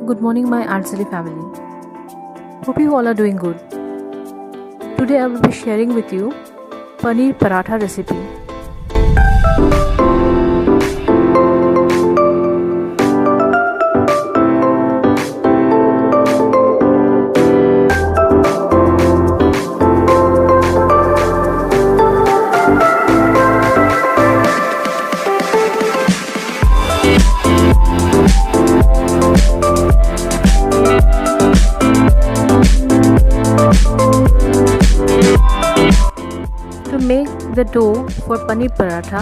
Good morning, my Artzyly family. Hope you all are doing good. Today I will be sharing with you Paneer Paratha recipe. To make the dough for Paneer Paratha,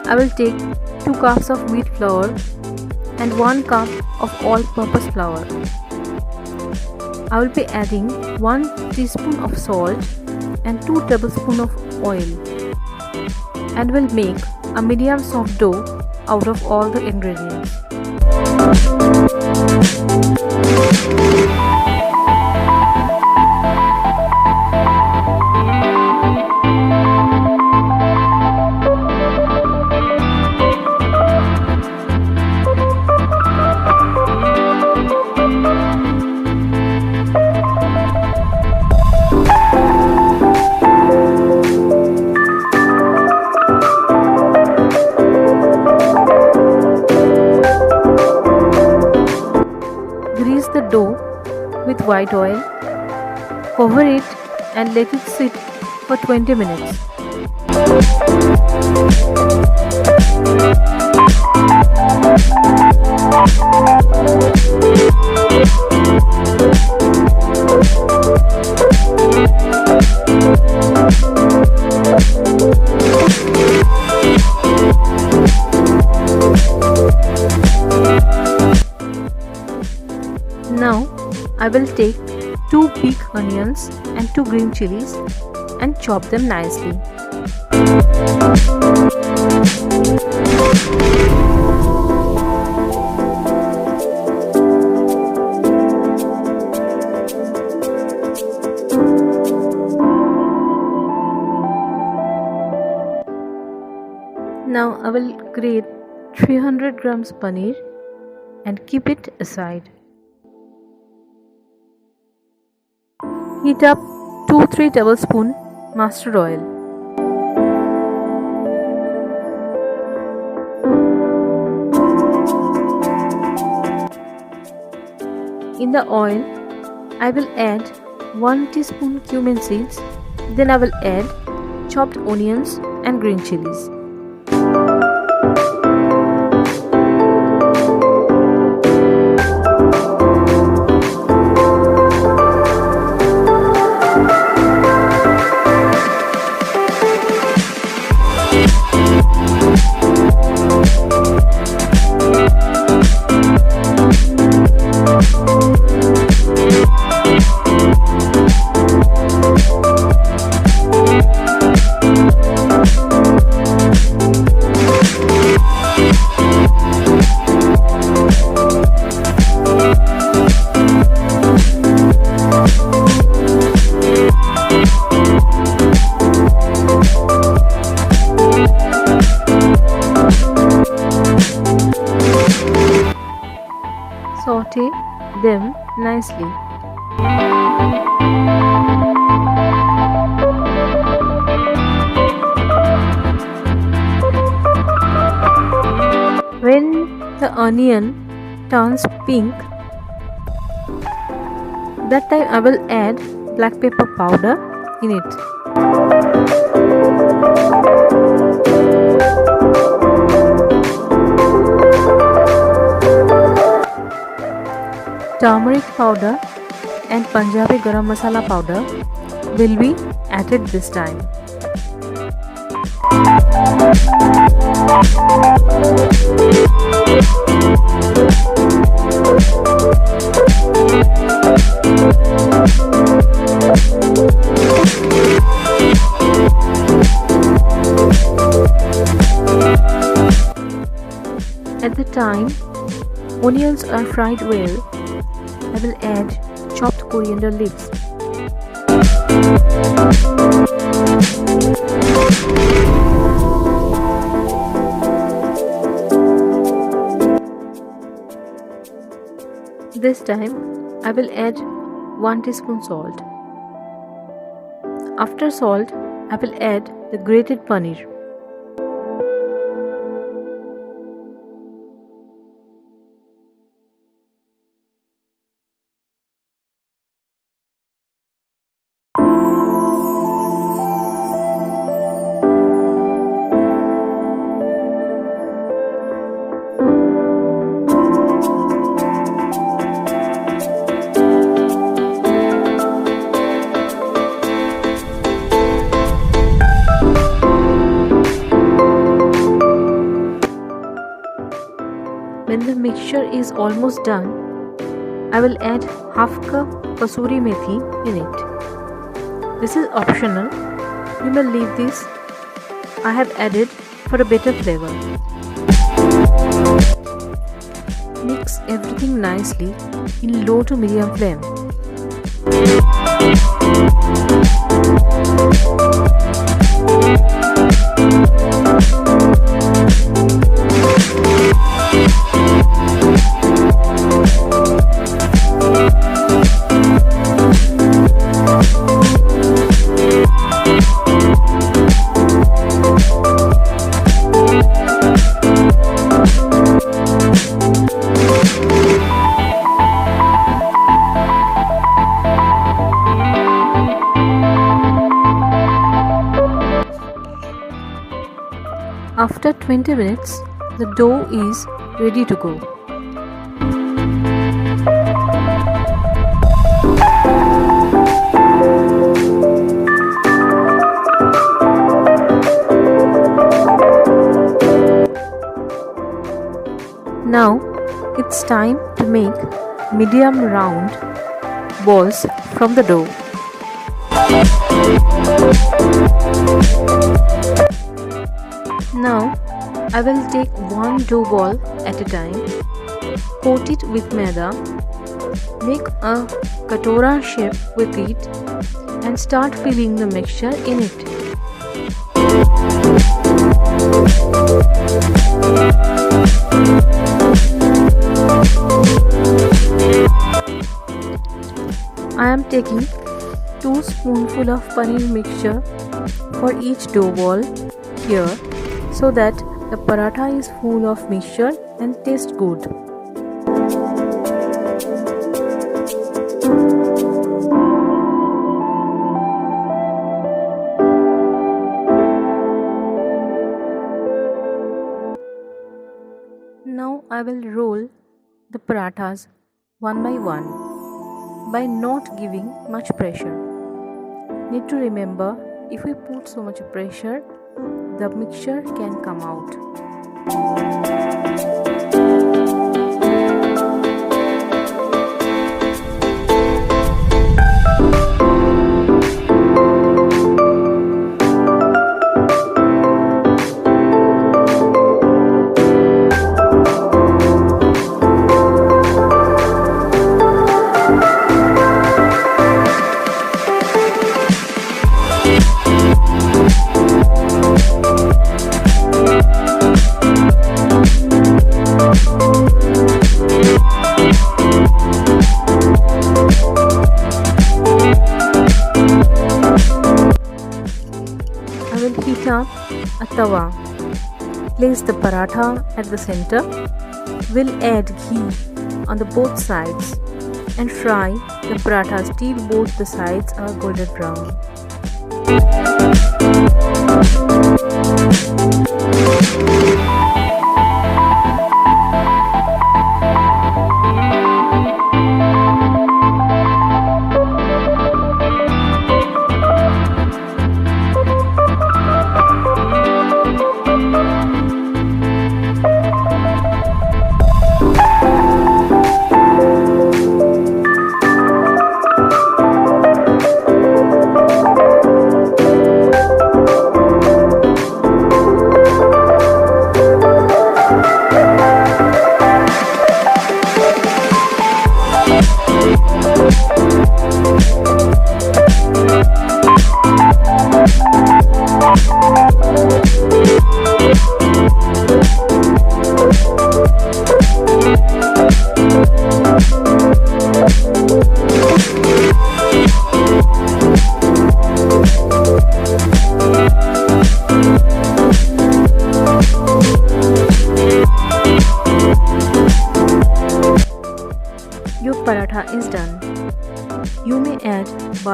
I will take 2 cups of wheat flour and 1 cup of all-purpose flour. I will be adding 1 teaspoon of salt and 2 tablespoons of oil and will make a medium soft dough out of all the ingredients. Grease the dough with white oil, cover it and let it sit for 20 minutes. Now I will take 2 big onions and 2 green chilies and chop them nicely. Now I will grate 300 grams paneer and keep it aside. Heat up 2-3 tablespoons mustard oil. In the oil, I will add 1 teaspoon cumin seeds. Then I will add chopped onions and green chilies. Saute them nicely. When the onion turns pink, that time I will add black pepper powder in it. Turmeric powder and Punjabi garam masala powder will be added this time. At the time onions are fried well, I will add chopped coriander leaves. This time I will add 1 teaspoon salt. After salt, I will add the grated paneer. When the mixture is almost done, I will add half cup kasuri methi in it. This is optional. You may leave this. I have added for a better flavor. Mix everything nicely in low to medium flame. After 20 minutes, the dough is ready to go. Now it's time to make medium round balls from the dough. Now I will take one dough ball at a time, coat it with maida, make a katora shape with it and start filling the mixture in it. I am taking 2 spoonfuls of paneer mixture for each dough ball here, so that the paratha is full of mixture and tastes good. Now I will roll the parathas one by one by not giving much pressure. Need to remember, if we put so much pressure, the mixture can come out. Heat up a tawa. Place the paratha at the center. We'll add ghee on the both sides and fry the parathas till both the sides are golden brown.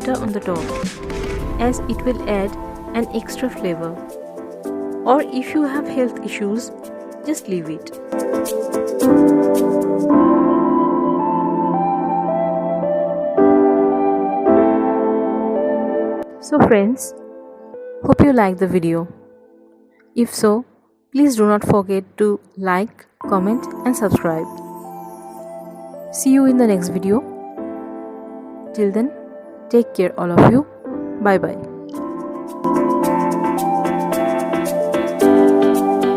butter on the top, as it will add an extra flavor. Or if you have health issues, just leave it. So friends, hope you liked the video. If so, please do not forget to like, comment and subscribe. See you in the next video. Till then, take care all of you. Bye bye.